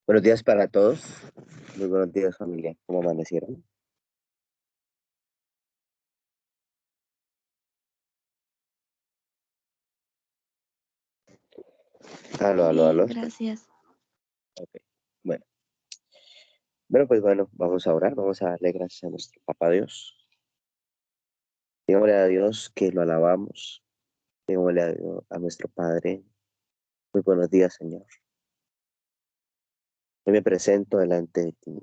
Buenos días para todos. Muy buenos días, familia. ¿Cómo amanecieron? Aló, aló, aló. Bien, gracias. Ok. Bueno, pues vamos a orar. Vamos a darle gracias a nuestro Papá Dios. Digámosle a Dios que lo alabamos. Digámosle a Dios, a nuestro Padre. Muy buenos días, Señor. Hoy me presento delante de ti.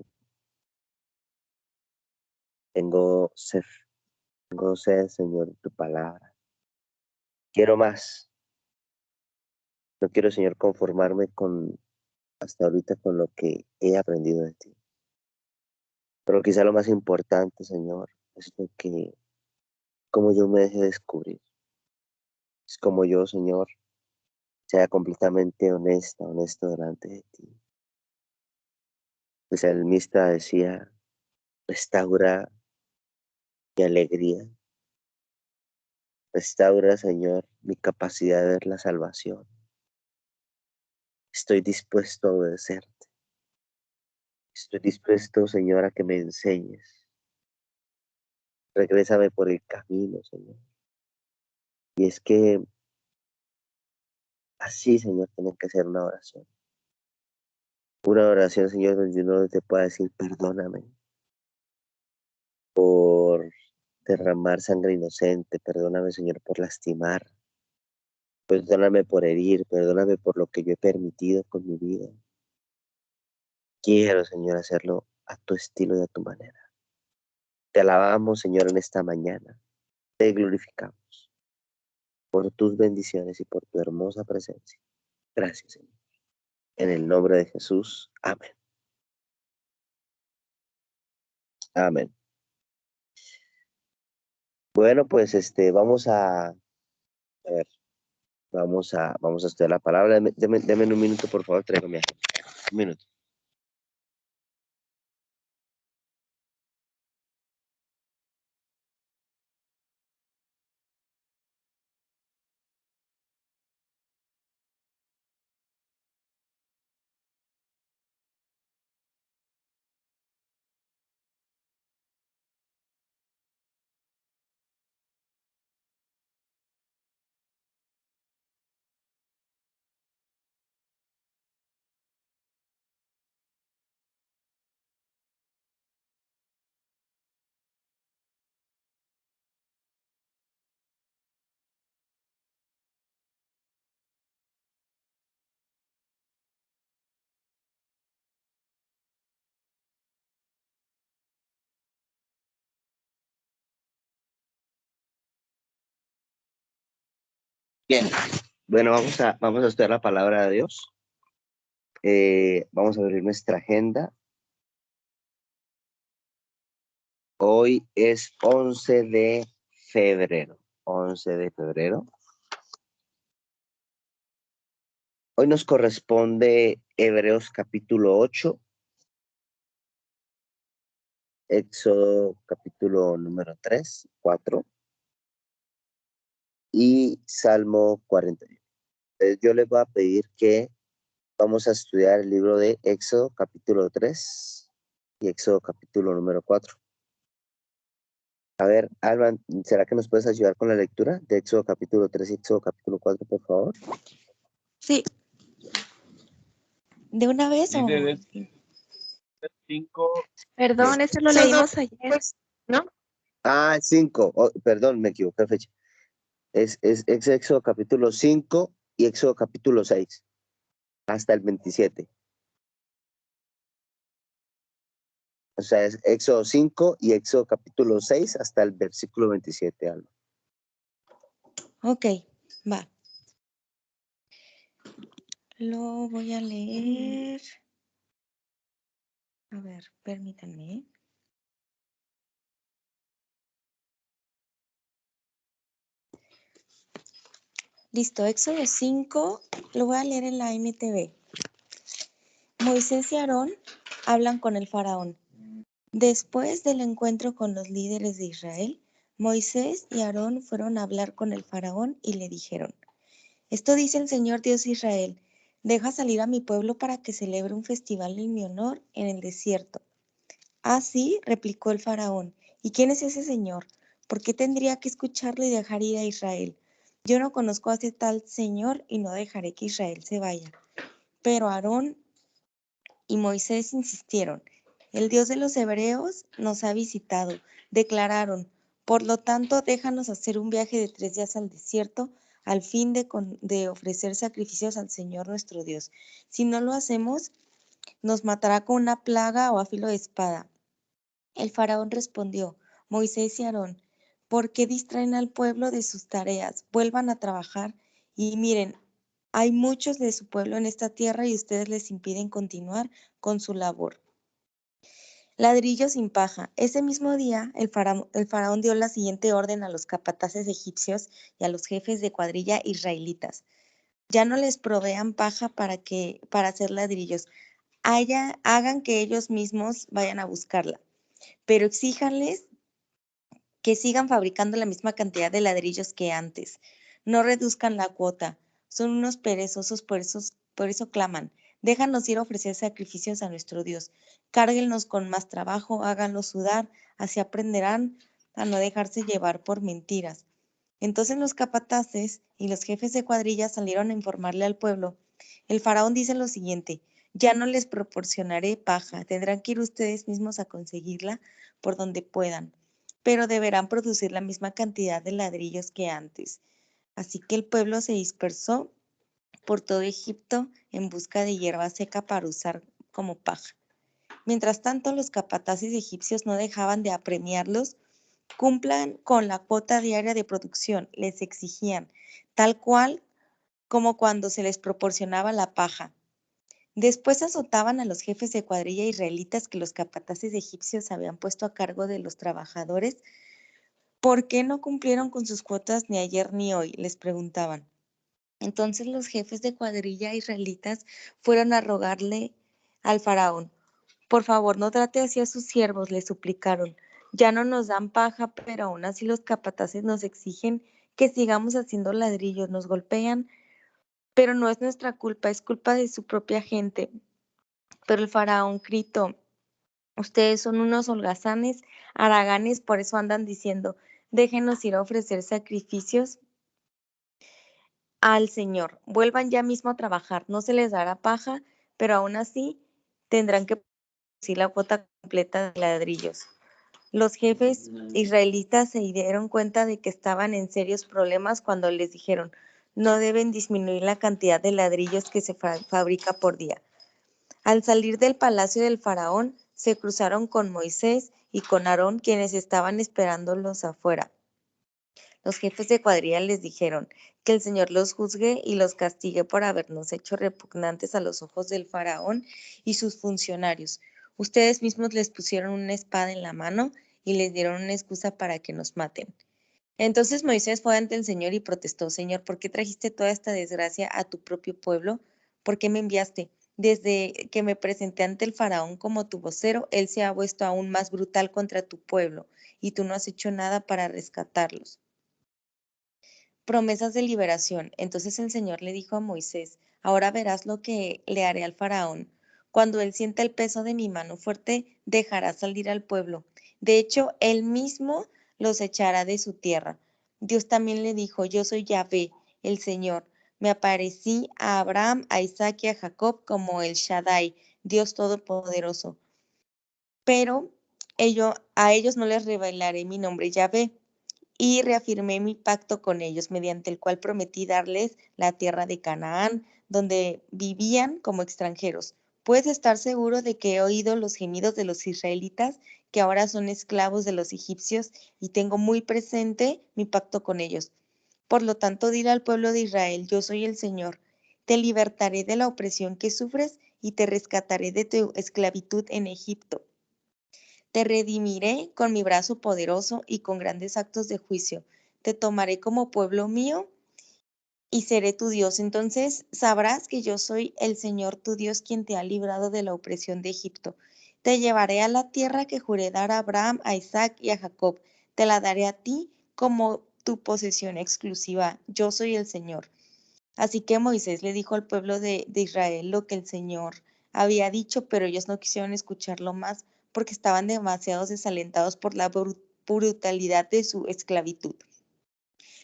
Tengo sed, tengo sed, Señor, de tu palabra. Quiero más. No quiero, Señor, conformarme con hasta ahorita con lo que he aprendido de ti. Pero quizá lo más importante, Señor, es lo que, como yo me deje descubrir. Es como yo, Señor, sea completamente honesta, honesto delante de ti. El salmista decía, restaura mi alegría, restaura, Señor, mi capacidad de ver la salvación. Estoy dispuesto a obedecerte. Estoy dispuesto, Señor, a que me enseñes. Regrésame por el camino, Señor. Y es que así, Señor, tiene que ser una oración. Una oración, Señor, donde uno te pueda decir, perdóname por derramar sangre inocente, perdóname, Señor, por lastimar, perdóname por herir, perdóname por lo que yo he permitido con mi vida. Quiero, Señor, hacerlo a tu estilo y a tu manera. Te alabamos, Señor, en esta mañana. Te glorificamos por tus bendiciones y por tu hermosa presencia. Gracias, Señor. En el nombre de Jesús. Amén. Amén. Bueno, pues a ver, vamos a estudiar la palabra. Deme un minuto, por favor, traigo mi agenda. Un minuto. Bien, bueno, vamos a estudiar la palabra de Dios. Vamos a abrir nuestra agenda. Hoy es 11 de febrero. 11 de febrero. Hoy nos corresponde Hebreos capítulo 8, Éxodo capítulo número 3, 4 y Salmo 41. Entonces, yo les voy a pedir que vamos a estudiar el libro de Éxodo capítulo 3 y Éxodo capítulo número 4. A ver, Alban, ¿será que nos puedes ayudar con la lectura de Éxodo capítulo 3 y Éxodo capítulo 4, por favor? Sí. ¿De una vez o...? Perdón, ese lo leímos ayer, ¿no? Ah, 5. Perdón, me equivoqué de fecha. Es Éxodo capítulo 5 y Éxodo capítulo 6 hasta el 27. O sea, es Éxodo 5 y Éxodo capítulo 6 hasta el versículo 27, Alba. Ok, va. Lo voy a leer. A ver, permítanme. Listo, Éxodo 5, lo voy a leer en la MTV. Moisés y Aarón hablan con el faraón. Después del encuentro con los líderes de Israel, Moisés y Aarón fueron a hablar con el faraón y le dijeron: Esto dice el Señor Dios de Israel: deja salir a mi pueblo para que celebre un festival en mi honor en el desierto. Ah, sí, replicó el faraón. ¿Y quién es ese señor? ¿Por qué tendría que escucharle y dejar ir a Israel? Yo no conozco a ese tal señor y no dejaré que Israel se vaya. Pero Aarón y Moisés insistieron. El Dios de los hebreos nos ha visitado. Declararon, por lo tanto, déjanos hacer un viaje de 3 días al desierto al fin de ofrecer sacrificios al Señor nuestro Dios. Si no lo hacemos, nos matará con una plaga o a filo de espada. El faraón respondió, Moisés y Aarón, ¿por qué distraen al pueblo de sus tareas? Vuelvan a trabajar y miren, hay muchos de su pueblo en esta tierra y ustedes les impiden continuar con su labor. Ladrillo sin paja. Ese mismo día, el faraón dio la siguiente orden a los capataces egipcios y a los jefes de cuadrilla israelitas. Ya no les provean paja para hacer ladrillos. Hagan que ellos mismos vayan a buscarla, pero exíjanles que sigan fabricando la misma cantidad de ladrillos que antes. No reduzcan la cuota. Son unos perezosos, por eso claman. Déjanos ir a ofrecer sacrificios a nuestro Dios. Cárguenlos con más trabajo, háganlos sudar, así aprenderán a no dejarse llevar por mentiras. Entonces los capataces y los jefes de cuadrilla salieron a informarle al pueblo. El faraón dice lo siguiente, ya no les proporcionaré paja, tendrán que ir ustedes mismos a conseguirla por donde puedan, pero deberán producir la misma cantidad de ladrillos que antes. Así que el pueblo se dispersó por todo Egipto en busca de hierba seca para usar como paja. Mientras tanto, los capataces egipcios no dejaban de apremiarlos. Cumplan con la cuota diaria de producción, les exigían, tal cual como cuando se les proporcionaba la paja. Después azotaban a los jefes de cuadrilla israelitas que los capataces egipcios habían puesto a cargo de los trabajadores. ¿Por qué no cumplieron con sus cuotas ni ayer ni hoy?, les preguntaban. Entonces los jefes de cuadrilla israelitas fueron a rogarle al faraón, por favor, no trate así a sus siervos, le suplicaron. Ya no nos dan paja, pero aún así los capataces nos exigen que sigamos haciendo ladrillos, nos golpean, pero no es nuestra culpa, es culpa de su propia gente. Pero el faraón gritó, ustedes son unos holgazanes, haraganes, por eso andan diciendo, déjenos ir a ofrecer sacrificios al Señor. Vuelvan ya mismo a trabajar, no se les dará paja, pero aún así tendrán que producir la cuota completa de ladrillos. Los jefes israelitas se dieron cuenta de que estaban en serios problemas cuando les dijeron, no deben disminuir la cantidad de ladrillos que se fabrica por día. Al salir del palacio del faraón, se cruzaron con Moisés y con Aarón, quienes estaban esperándolos afuera. Los jefes de cuadrilla les dijeron que el Señor los juzgue y los castigue por habernos hecho repugnantes a los ojos del faraón y sus funcionarios. Ustedes mismos les pusieron una espada en la mano y les dieron una excusa para que nos maten. Entonces Moisés fue ante el Señor y protestó, Señor, ¿por qué trajiste toda esta desgracia a tu propio pueblo? ¿Por qué me enviaste? Desde que me presenté ante el faraón como tu vocero, él se ha vuelto aún más brutal contra tu pueblo y tú no has hecho nada para rescatarlos. Promesas de liberación. Entonces el Señor le dijo a Moisés, ahora verás lo que le haré al faraón. Cuando él sienta el peso de mi mano fuerte, dejará salir al pueblo. De hecho, él mismo los echará de su tierra. Dios también le dijo, yo soy Yahvé, el Señor. Me aparecí a Abraham, a Isaac y a Jacob como el Shaddai, Dios Todopoderoso. Pero a ellos no les revelaré mi nombre Yahvé y reafirmé mi pacto con ellos, mediante el cual prometí darles la tierra de Canaán, donde vivían como extranjeros. Puedes estar seguro de que he oído los gemidos de los israelitas, que ahora son esclavos de los egipcios, y tengo muy presente mi pacto con ellos. Por lo tanto, dile al pueblo de Israel, yo soy el Señor. Te libertaré de la opresión que sufres y te rescataré de tu esclavitud en Egipto. Te redimiré con mi brazo poderoso y con grandes actos de juicio. Te tomaré como pueblo mío y seré tu Dios. Entonces sabrás que yo soy el Señor tu Dios quien te ha librado de la opresión de Egipto. Te llevaré a la tierra que juré dar a Abraham, a Isaac y a Jacob. Te la daré a ti como tu posesión exclusiva. Yo soy el Señor. Así que Moisés le dijo al pueblo de Israel lo que el Señor había dicho, pero ellos no quisieron escucharlo más porque estaban demasiado desalentados por la brutalidad de su esclavitud.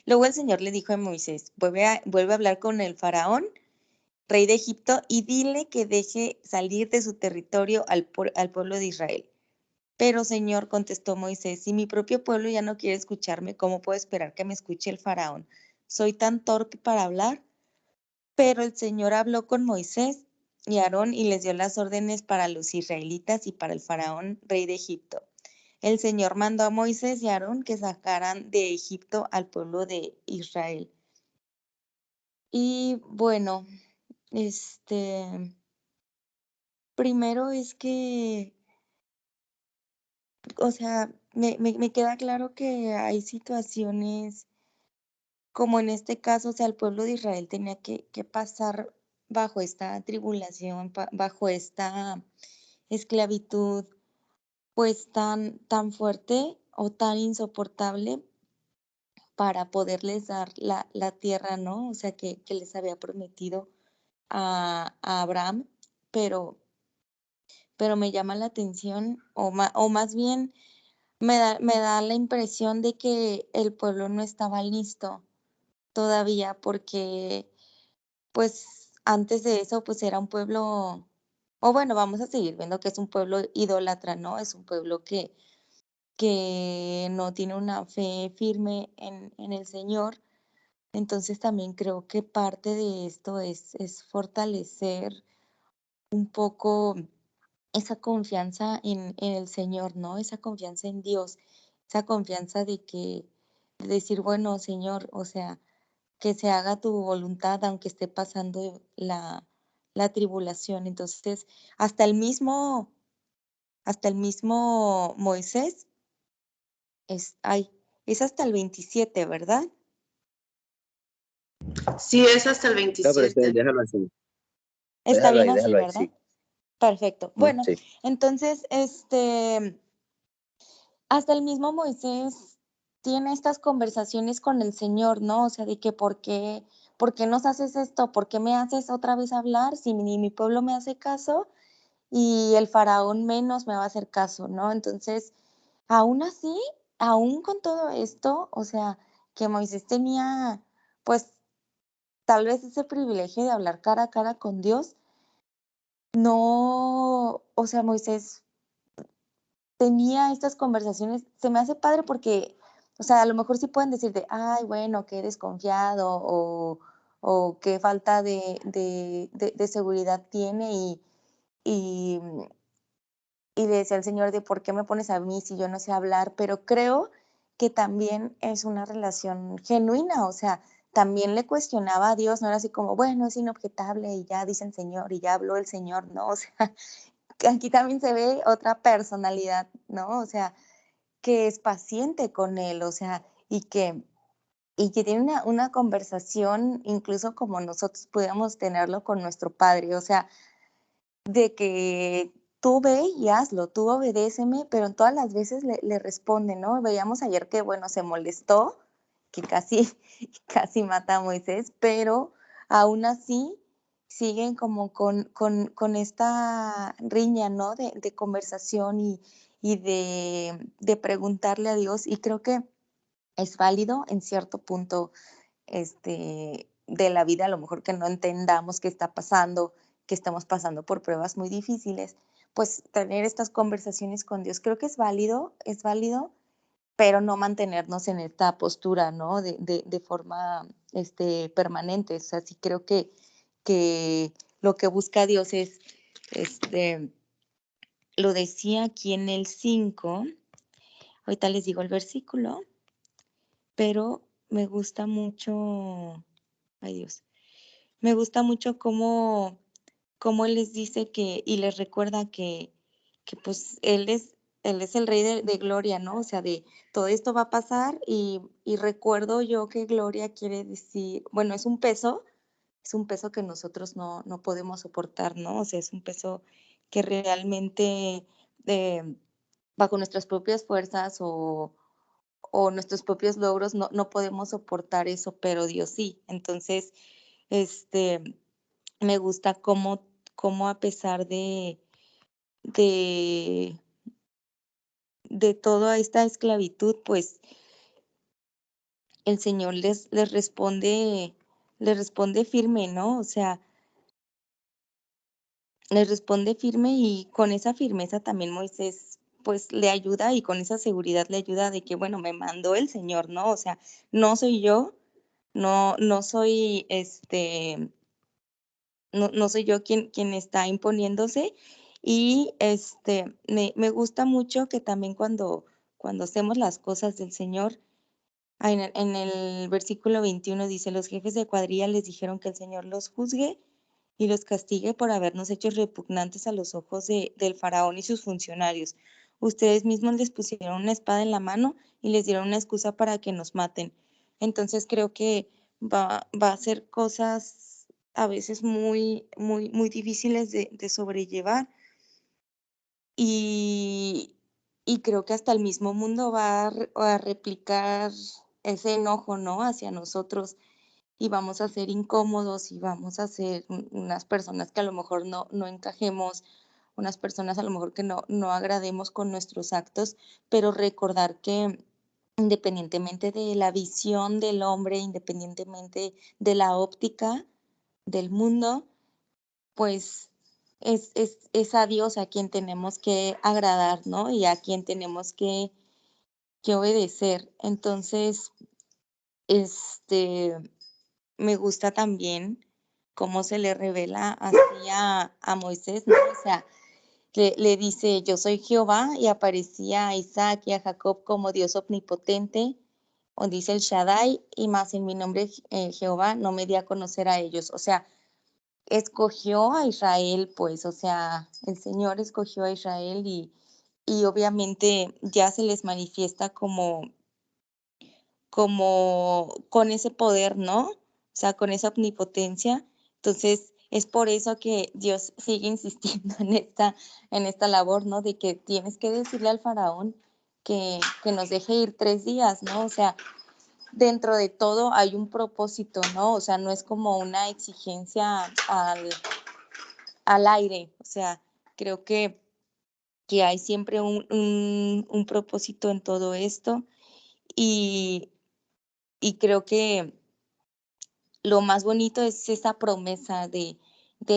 Luego el Señor le dijo a Moisés, vuelve a hablar con el faraón, rey de Egipto, y dile que deje salir de su territorio al pueblo de Israel. Pero Señor, contestó Moisés, si mi propio pueblo ya no quiere escucharme, ¿cómo puedo esperar que me escuche el faraón? ¿Soy tan torpe para hablar? Pero el Señor habló con Moisés y Aarón y les dio las órdenes para los israelitas y para el faraón, rey de Egipto. El Señor mandó a Moisés y a Aarón que sacaran de Egipto al pueblo de Israel. Y bueno, primero es que, o sea, me queda claro que hay situaciones como en este caso, o sea, el pueblo de Israel tenía que pasar bajo esta tribulación, bajo esta esclavitud, pues tan fuerte o tan insoportable para poderles dar la tierra, ¿no? O sea, que les había prometido a Abraham, pero, pero me llama la atención, o más bien me da la impresión de que el pueblo no estaba listo todavía porque pues antes de eso pues era un pueblo, o bueno, vamos a seguir viendo que es un pueblo idólatra, ¿no? Es un pueblo que no tiene una fe firme en el Señor. Entonces también creo que parte de esto es fortalecer un poco esa confianza en el Señor, ¿no? Esa confianza en Dios, esa confianza de decir, bueno, Señor, o sea, que se haga tu voluntad aunque esté pasando la tribulación. Entonces, hasta el mismo, hasta el mismo Moisés es hasta el 27, ¿verdad? Sí, es hasta el No, pero 27. déjalo así. Está bien así, Déjalo ahí, ¿verdad? sí. Perfecto. Bueno, Sí. entonces, hasta el mismo Moisés tiene estas conversaciones con el Señor, ¿no? O sea, de que ¿por qué nos haces esto? ¿Por qué me haces otra vez hablar si ni mi pueblo me hace caso? Y el faraón menos me va a hacer caso, ¿no? Entonces, aún así, aún con todo esto, o sea, que Moisés tenía, pues, tal vez ese privilegio de hablar cara a cara con Dios, no, o sea, Moisés tenía estas conversaciones, se me hace padre porque, o sea, a lo mejor sí pueden decirte, ay, bueno, qué desconfiado o qué falta de seguridad tiene y, y le decía al Señor de por qué me pones a mí si yo no sé hablar, pero creo que también es una relación genuina, o sea, también le cuestionaba a Dios, no era así como, bueno, es inobjetable y ya dice el Señor y ya habló el Señor, no, o sea, que aquí también se ve otra personalidad, ¿no? O sea, que es paciente con él, o sea, y que tiene una conversación incluso como nosotros pudiéramos tenerlo con nuestro padre, o sea, de que tú ve y hazlo, tú obedéceme, pero en todas las veces le responde, ¿no? Veíamos ayer que, bueno, se molestó, que casi, casi mata a Moisés, pero aún así siguen como con esta riña, ¿no? De conversación y de preguntarle a Dios. Y creo que es válido en cierto punto de la vida, a lo mejor que no entendamos qué está pasando, que estamos pasando por pruebas muy difíciles, pues tener estas conversaciones con Dios, creo que es válido, pero no mantenernos en esta postura, ¿no? De forma permanente. O sea, sí creo que lo que busca Dios es, lo decía aquí en el 5, ahorita les digo el versículo, pero me gusta mucho, ay Dios, me gusta mucho cómo Él les dice que, y les recuerda que pues Él es el Rey de gloria, ¿no? O sea, de todo esto va a pasar y recuerdo yo que gloria quiere decir, bueno, es un peso que nosotros no podemos soportar, ¿no? O sea, es un peso que realmente eh, bajo nuestras propias fuerzas o nuestros propios logros no podemos soportar eso, pero Dios sí. Entonces, Me gusta cómo a pesar de, de toda esta esclavitud, pues el Señor les responde firme, ¿no? O sea, les responde firme y con esa firmeza también Moisés pues le ayuda y con esa seguridad le ayuda de que, bueno, me mandó el Señor, ¿no? O sea, no soy yo, no soy no soy yo quien está imponiéndose. Y me gusta mucho que también cuando hacemos las cosas del Señor, en el versículo 21 dice, los jefes de cuadrilla les dijeron que el Señor los juzgue y los castigue por habernos hecho repugnantes a los ojos del faraón y sus funcionarios. Ustedes mismos les pusieron una espada en la mano y les dieron una excusa para que nos maten. Entonces creo que va a ser cosas a veces muy difíciles de sobrellevar y, y creo que hasta el mismo mundo va a replicar ese enojo, ¿no? Hacia nosotros y vamos a ser incómodos y vamos a ser unas personas que a lo mejor no encajemos, unas personas a lo mejor que no agrademos con nuestros actos, pero recordar que independientemente de la visión del hombre, independientemente de la óptica del mundo, pues es a Dios a quien tenemos que agradar, ¿no? Y a quien tenemos que obedecer. Entonces, este, me gusta también cómo se le revela así a Moisés, ¿no? O sea, le dice, yo soy Jehová, y aparecía a Isaac y a Jacob como Dios omnipotente, o dice el Shaddai, y más en mi nombre Jehová no me di a conocer a ellos. O sea, escogió a Israel, pues, o sea, el Señor escogió a Israel y obviamente ya se les manifiesta como con ese poder, ¿no? O sea, con esa omnipotencia. Entonces, es por eso que Dios sigue insistiendo en esta labor, ¿no? De que tienes que decirle al faraón que nos deje ir 3 días, ¿no? O sea, dentro de todo hay un propósito, ¿no? O sea, no es como una exigencia al aire. O sea, creo que hay siempre un propósito en todo esto y, y creo que lo más bonito es esa promesa de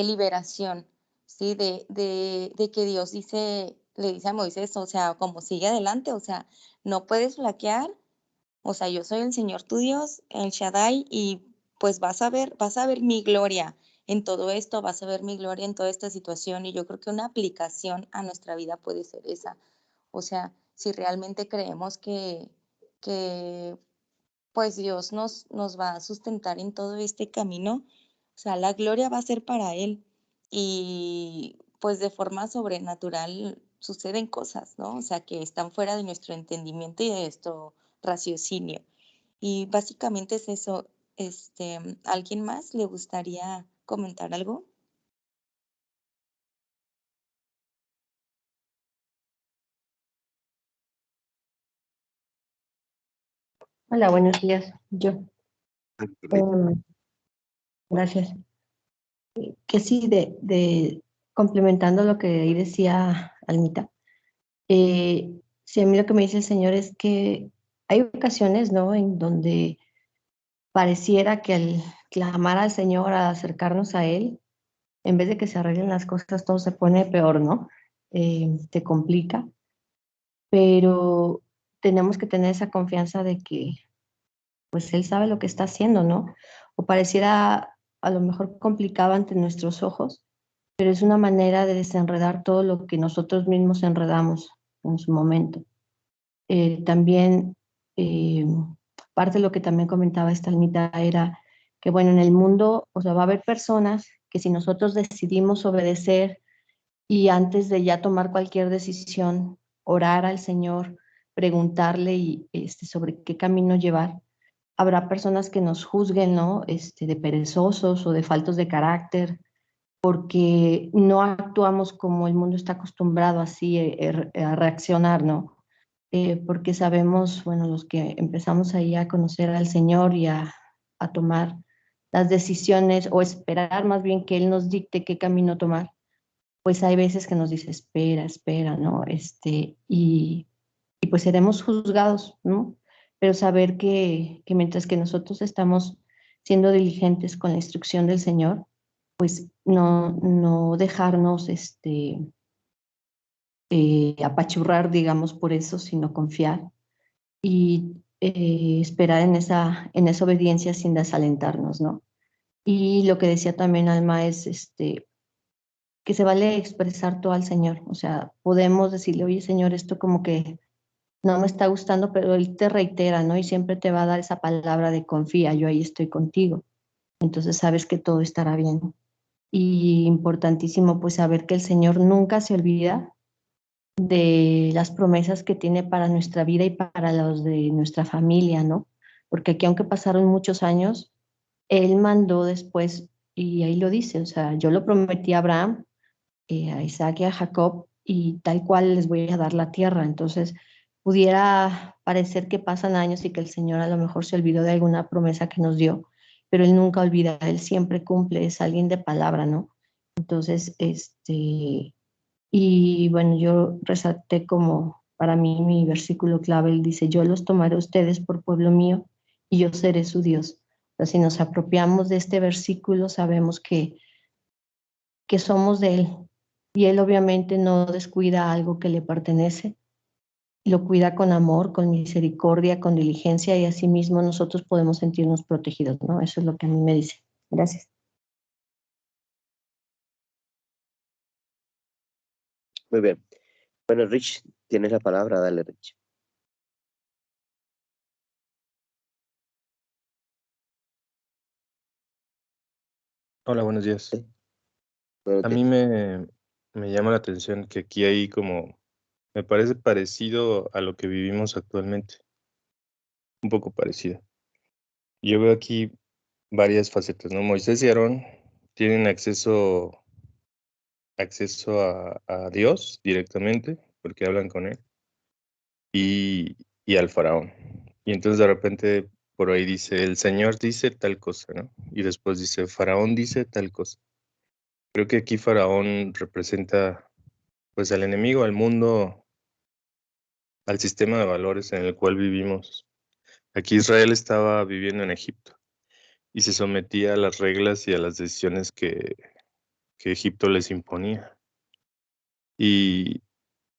liberación, ¿sí? De que Dios le dice a Moisés, o sea, como sigue adelante, o sea, no puedes flaquear, o sea, yo soy el Señor tu Dios, el Shaddai, y pues vas a ver mi gloria en todo esto, vas a ver mi gloria en toda esta situación, y yo creo que una aplicación a nuestra vida puede ser esa. O sea, si realmente creemos que pues Dios nos va a sustentar en todo este camino. O sea, la gloria va a ser para Él y pues de forma sobrenatural suceden cosas, ¿no? O sea, que están fuera de nuestro entendimiento y de nuestro raciocinio. Y básicamente es eso. ¿Alguien más le gustaría comentar algo? Hola, buenos días. Yo. Em, gracias. Que sí, complementando lo que ahí decía Almita, sí, a mí lo que me dice el Señor es que hay ocasiones, ¿no?, en donde pareciera que al clamar al Señor, al acercarnos a Él, en vez de que se arreglen las cosas, todo se pone peor, ¿no? Se complica, pero tenemos que tener esa confianza de que pues Él sabe lo que está haciendo, ¿no? O pareciera a lo mejor complicado ante nuestros ojos, pero es una manera de desenredar todo lo que nosotros mismos enredamos en su momento. También, eh, parte de lo que también comentaba esta almita era que, bueno, en el mundo, o sea, va a haber personas que si nosotros decidimos obedecer y antes de ya tomar cualquier decisión, orar al Señor, preguntarle sobre qué camino llevar, habrá personas que nos juzguen, ¿no? De perezosos o de faltos de carácter, porque no actuamos como el mundo está acostumbrado así a reaccionar, ¿no? Porque sabemos, bueno, los que empezamos ahí a conocer al Señor y a tomar las decisiones o esperar más bien que Él nos dicte qué camino tomar, pues hay veces que nos dice, espera, espera, ¿no? Y pues seremos juzgados, ¿no? Pero saber que mientras que nosotros estamos siendo diligentes con la instrucción del Señor, pues no dejarnos apachurrar, digamos, por eso, sino confiar y esperar en esa obediencia sin desalentarnos, ¿no? Y lo que decía también Alma es que se vale expresar todo al Señor. O sea, podemos decirle, oye Señor, esto como que no me está gustando, pero Él te reitera, ¿no? Y siempre te va a dar esa palabra de confía, yo ahí estoy contigo. Entonces sabes que todo estará bien. Y importantísimo, pues saber que el Señor nunca se olvida de las promesas que tiene para nuestra vida y para los de nuestra familia, ¿no? Porque aquí, aunque pasaron muchos años, Él mandó después, y ahí lo dice, o sea, yo lo prometí a Abraham, a Isaac y a Jacob, y tal cual les voy a dar la tierra. Entonces, pudiera parecer que pasan años y que el Señor a lo mejor se olvidó de alguna promesa que nos dio, pero Él nunca olvida, Él siempre cumple, es alguien de palabra, ¿no? Entonces, y bueno, yo resalté como para mí mi versículo clave, Él dice, yo los tomaré a ustedes por pueblo mío y yo seré su Dios. Entonces, si nos apropiamos de este versículo, sabemos que somos de Él. Y Él obviamente no descuida algo que le pertenece, lo cuida con amor, con misericordia, con diligencia y asimismo nosotros podemos sentirnos protegidos, ¿no? Eso es lo que a mí me dice. Gracias. Muy bien. Bueno, Rich, tienes la palabra, dale, Rich. Hola, buenos días. Sí. Buenos A mí días. me llama la atención que aquí hay como, me parece parecido a lo que vivimos actualmente, un poco parecido. Yo veo aquí varias facetas, ¿no? Moisés y Aarón tienen acceso a Dios directamente, porque hablan con él, y al faraón. Y entonces de repente por ahí dice, el Señor dice tal cosa, ¿no? Y después dice, faraón dice tal cosa. Creo que aquí faraón representa pues al enemigo, al mundo, al sistema de valores en el cual vivimos. Aquí Israel estaba viviendo en Egipto y se sometía a las reglas y a las decisiones que Egipto les imponía. Y,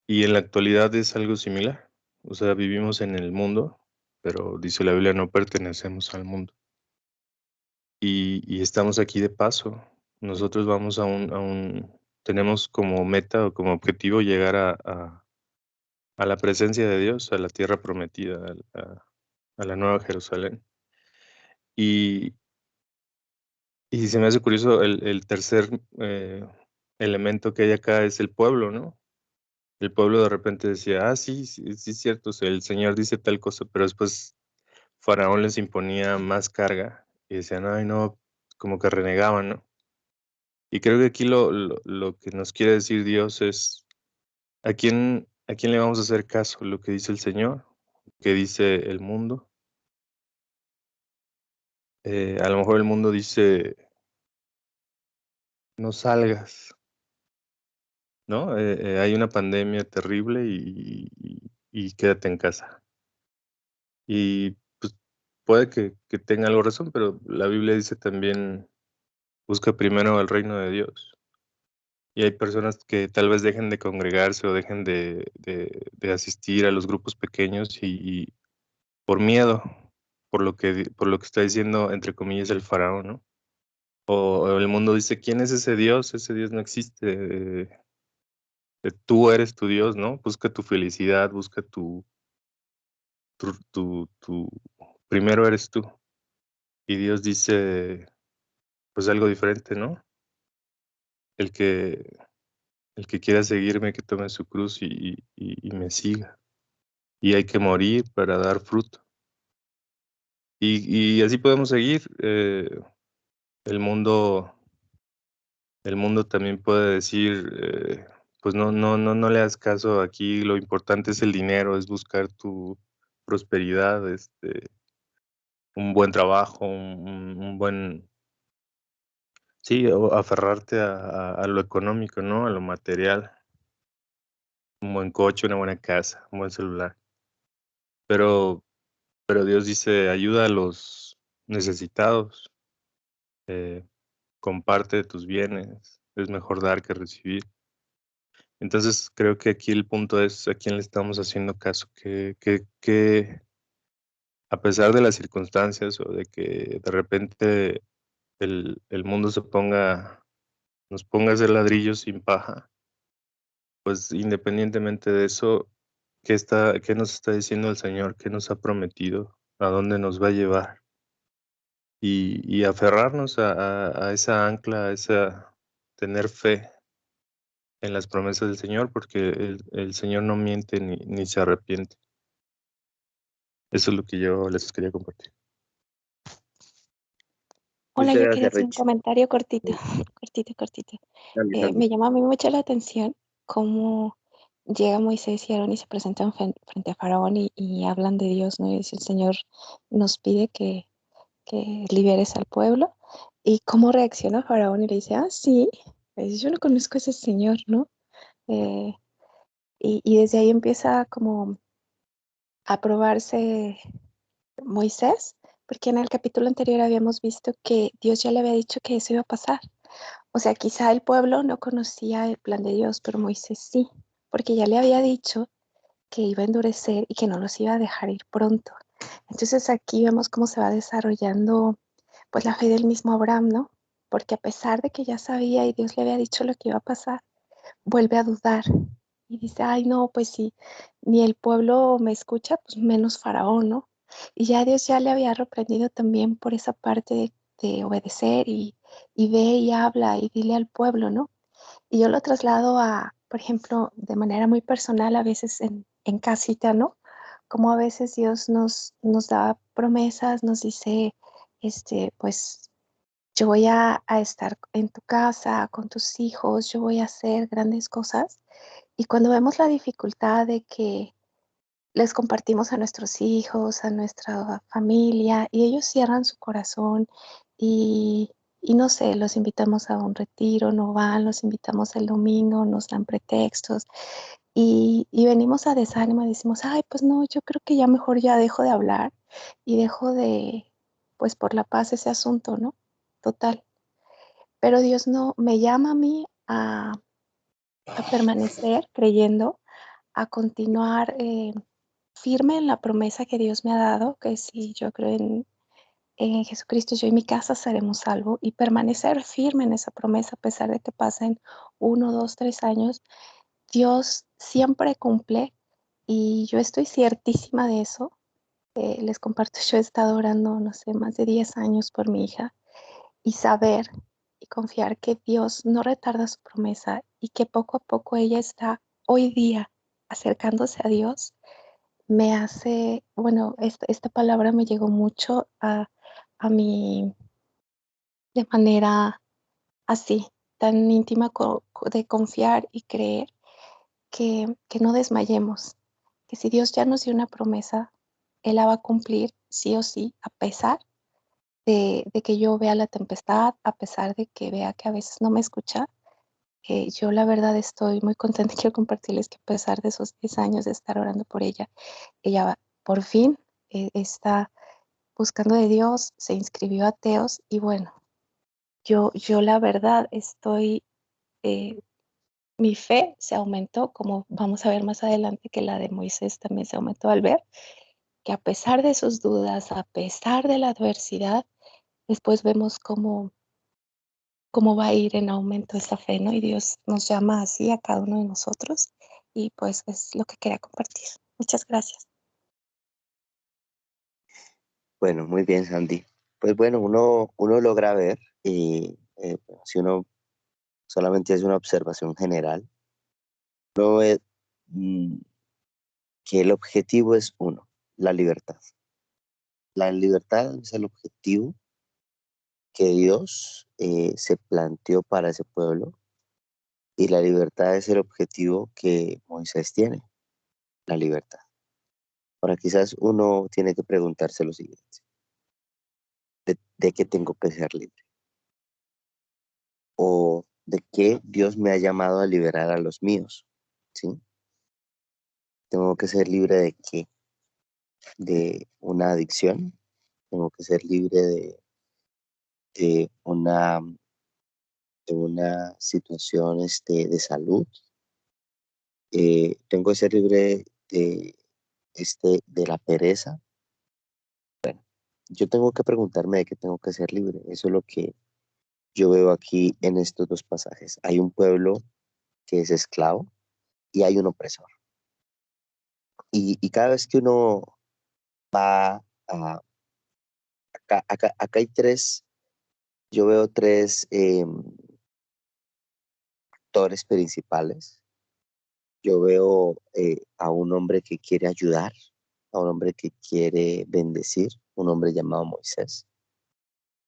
y en la actualidad es algo similar. O sea, vivimos en el mundo, pero dice la Biblia, no pertenecemos al mundo. Y estamos aquí de paso. Nosotros vamos tenemos como meta o como objetivo llegar a la presencia de Dios, a la tierra prometida, a la Nueva Jerusalén. Y, y se me hace curioso el tercer elemento que hay acá es el pueblo, ¿no? El pueblo de repente decía, sí, sí, sí es cierto, o sea, el Señor dice tal cosa, pero después Faraón les imponía más carga y decían, ay, no, como que renegaban, ¿no? Y creo que aquí lo que nos quiere decir Dios es, a quién le vamos a hacer caso? ¿Lo que dice el Señor? ¿Qué dice el mundo? A lo mejor el mundo dice, no salgas, ¿no? Hay una pandemia terrible y quédate en casa. Y pues puede que tenga algo razón, pero la Biblia dice también, busca primero el reino de Dios. Y hay personas que tal vez dejen de congregarse o dejen de asistir a los grupos pequeños y por miedo, por lo que está diciendo, entre comillas, el faraón, ¿no? O el mundo dice, ¿quién es ese Dios? Ese Dios no existe. Tú eres tu Dios, ¿no? Busca tu felicidad, busca tu, primero eres tú. Y Dios dice, pues algo diferente, ¿no? El que, el que quiera seguirme, que tome su cruz y me siga. Y hay que morir para dar fruto. Y así podemos seguir. El mundo, el mundo también puede decir, pues no le hagas caso aquí, lo importante es el dinero, es buscar tu prosperidad, un buen trabajo, un buen Sí, o aferrarte a lo económico, ¿no? A lo material, un buen coche, una buena casa, un buen celular. Pero Dios dice: "Ayuda a los necesitados, eh, comparte de tus bienes, es mejor dar que recibir". Entonces, creo que aquí el punto es a quién le estamos haciendo caso, que a pesar de las circunstancias o de que de repente el mundo nos ponga a hacer ladrillos sin paja, pues, independientemente de eso, qué nos está diciendo el Señor? ¿Qué nos ha prometido? ¿A dónde nos va a llevar? Y aferrarnos a esa ancla, a esa tener fe en las promesas del Señor, porque el Señor no miente ni se arrepiente. Eso es lo que yo les quería compartir. Hola, Muchas yo quería gracias, hacer un Rich. comentario cortito, Sí, cortito. dale, dale. Me llama a mí mucho la atención cómo llega Moisés y Aarón y se presentan frente a Faraón y hablan de Dios, ¿no? Y dice, el Señor nos pide que liberes al pueblo. Y cómo reacciona Faraón y le dice, sí, pues yo no conozco a ese Señor, ¿no? Eh, y desde ahí empieza como a probarse Moisés, porque en el capítulo anterior habíamos visto que Dios ya le había dicho que eso iba a pasar. O sea, quizá el pueblo no conocía el plan de Dios, pero Moisés sí, porque ya le había dicho que iba a endurecer y que no los iba a dejar ir pronto. Entonces aquí vemos cómo se va desarrollando pues la fe del mismo Abraham, ¿no? Porque a pesar de que ya sabía y Dios le había dicho lo que iba a pasar, vuelve a dudar y dice, ay no, pues si ni el pueblo me escucha, pues menos Faraón, ¿no? Y ya Dios ya le había reprendido también por esa parte de obedecer y ve y habla y dile al pueblo, ¿no? Y yo lo traslado a, por ejemplo, de manera muy personal, a veces en casita, ¿no? Como a veces Dios nos da promesas, nos dice, pues yo voy a estar en tu casa, con tus hijos, yo voy a hacer grandes cosas. Y cuando vemos la dificultad de que les compartimos a nuestros hijos, a nuestra familia, y ellos cierran su corazón y, y no sé, los invitamos a un retiro, no van, los invitamos el domingo, nos dan pretextos y venimos a desánimo y decimos, ay, pues no, yo creo que ya mejor ya dejo de hablar y dejo pues por la paz ese asunto, ¿no? Total. Pero Dios no me llama a mí a permanecer creyendo, a continuar firme en la promesa que Dios me ha dado, que si yo creo en Jesucristo, yo y mi casa seremos salvos, y permanecer firme en esa promesa a pesar de que pasen 1, 2, 3 años. Dios siempre cumple y yo estoy ciertísima de eso. Les comparto, yo he estado orando, no sé, más de 10 años por mi hija y saber y confiar que Dios no retarda su promesa y que poco a poco ella está hoy día acercándose a Dios, me hace, bueno, esta palabra me llegó mucho a mí de manera así, tan íntima de confiar y creer que no desmayemos, que si Dios ya nos dio una promesa, Él la va a cumplir sí o sí, a pesar de que yo vea la tempestad, a pesar de que vea que a veces no me escucha. Yo la verdad estoy muy contenta y quiero compartirles que a pesar de esos 10 años de estar orando por ella por fin está buscando de Dios, se inscribió a Teos y bueno, yo la verdad estoy, eh, mi fe se aumentó, como vamos a ver más adelante que la de Moisés también se aumentó al ver que a pesar de sus dudas, a pesar de la adversidad, después vemos cómo va a ir en aumento esa fe, ¿no? Y Dios nos llama así a cada uno de nosotros y pues es lo que quería compartir. Muchas gracias. Bueno, muy bien, Sandy. Pues bueno, uno logra ver y si uno solamente hace una observación general, uno ve que el objetivo es uno, la libertad. La libertad es el objetivo que Dios se planteó para ese pueblo y la libertad es el objetivo que Moisés tiene, la libertad. Ahora quizás uno tiene que preguntarse lo siguiente, ¿de qué tengo que ser libre? o de qué Dios me ha llamado a liberar a los míos, ¿sí? Tengo que ser libre de qué, de una adicción, tengo que ser libre de una, de una situación de salud, tengo que ser libre de la pereza. Yo tengo que preguntarme de qué tengo que ser libre. Eso es lo que yo veo aquí en estos dos pasajes. Hay un pueblo que es esclavo y hay un opresor. Y cada vez que uno va a... Acá hay tres, yo veo tres actores principales. Yo veo a un hombre que quiere ayudar, a un hombre que quiere bendecir, un hombre llamado Moisés.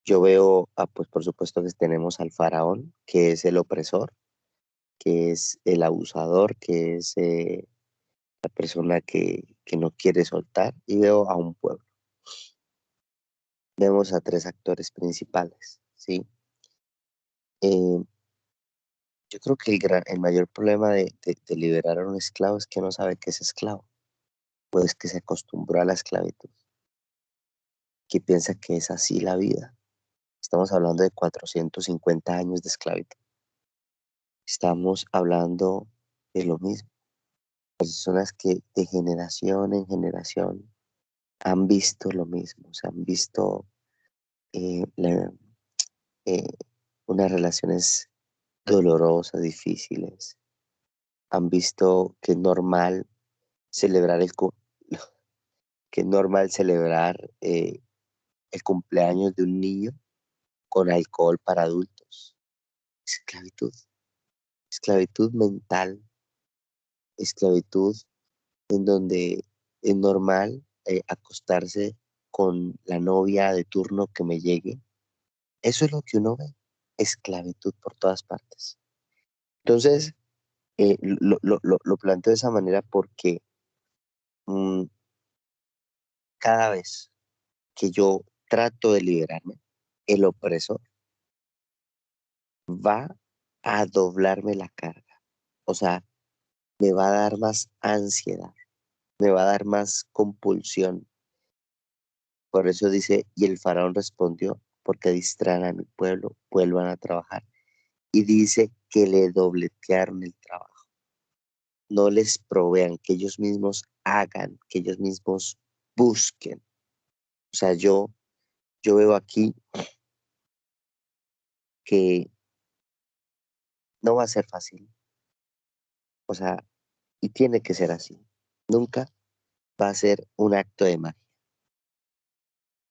Yo veo, pues por supuesto que tenemos al faraón, que es el opresor, que es el abusador, que es la persona que no quiere soltar, y veo a un pueblo. Vemos a tres actores principales, ¿sí? Eh, yo creo que el mayor problema de liberar a un esclavo es que no sabe que es esclavo, pues que se acostumbró a la esclavitud, que piensa que es así la vida. Estamos hablando de 450 años de esclavitud. Estamos hablando de lo mismo. Personas que de generación en generación han visto lo mismo, o sea, han visto eh, la- eh, unas relaciones dolorosas, difíciles, han visto que es normal celebrar que es normal celebrar el cumpleaños de un niño con alcohol para adultos. Esclavitud, esclavitud mental, esclavitud en donde es normal acostarse con la novia de turno que me llegue. Eso es lo que uno ve, esclavitud por todas partes. Entonces, lo planteo de esa manera porque mm, cada vez que yo trato de liberarme, el opresor va a doblarme la carga. O sea, me va a dar más ansiedad, me va a dar más compulsión. Por eso dice, y el faraón respondió, porque distraen a mi pueblo, vuelvan a trabajar. Y dice que le dobletearon el trabajo. No les provean, que ellos mismos hagan, que ellos mismos busquen. O sea, yo veo aquí que no va a ser fácil. O sea, y tiene que ser así. Nunca va a ser un acto de magia.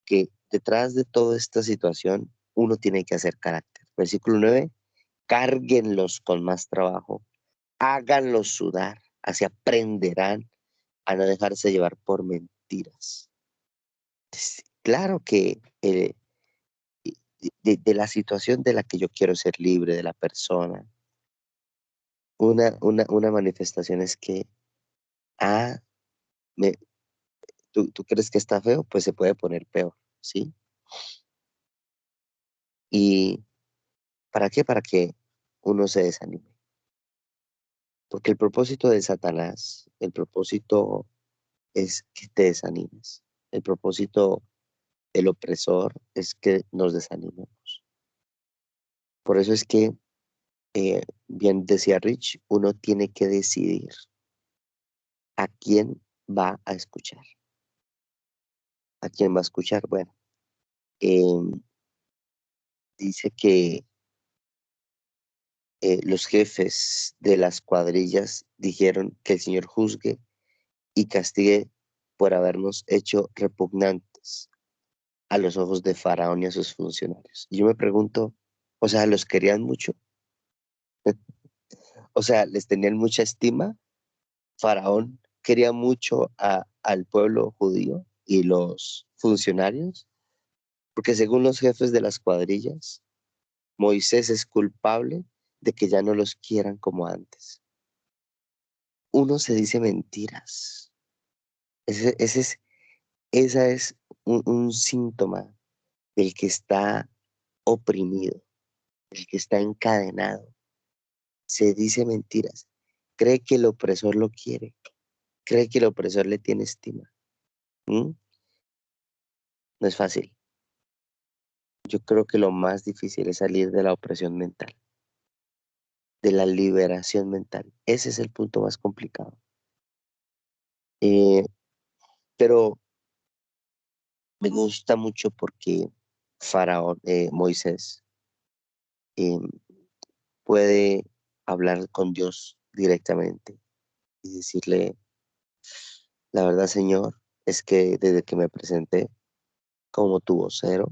Que detrás de toda esta situación uno tiene que hacer carácter. Versículo 9, cárguenlos con más trabajo, háganlos sudar, así aprenderán a no dejarse llevar por mentiras. Claro que de la situación de la que yo quiero ser libre, de la persona, una manifestación es que, ah, me, ¿tú crees que está feo? Pues se puede poner peor, ¿sí? ¿Y para qué? Para que uno se desanime. Porque el propósito de Satanás, el propósito es que te desanimes. El propósito del opresor es que nos desanimemos. Por eso es que, bien decía Rich, uno tiene que decidir a quién va a escuchar. ¿A quién va a escuchar? Bueno, em, dice que los jefes de las cuadrillas dijeron que el Señor juzgue y castigue por habernos hecho repugnantes a los ojos de Faraón y a sus funcionarios. Y yo me pregunto, o sea, ¿los querían mucho? O sea, ¿les tenían mucha estima? Faraón quería mucho al pueblo judío y los funcionarios, porque según los jefes de las cuadrillas, Moisés es culpable de que ya no los quieran como antes. Uno se dice mentiras. Esa es un síntoma del que está oprimido, el que está encadenado, se dice mentiras, cree que el opresor lo quiere, cree que el opresor le tiene estima. ¿Mm? No es fácil. Yo creo que lo más difícil es salir de la opresión mental, de la liberación mental. Ese es el punto más complicado. Eh, pero me gusta mucho porque Faraón, Moisés, eh, puede hablar con Dios directamente y decirle, la verdad, Señor, es que desde que me presenté como tu vocero,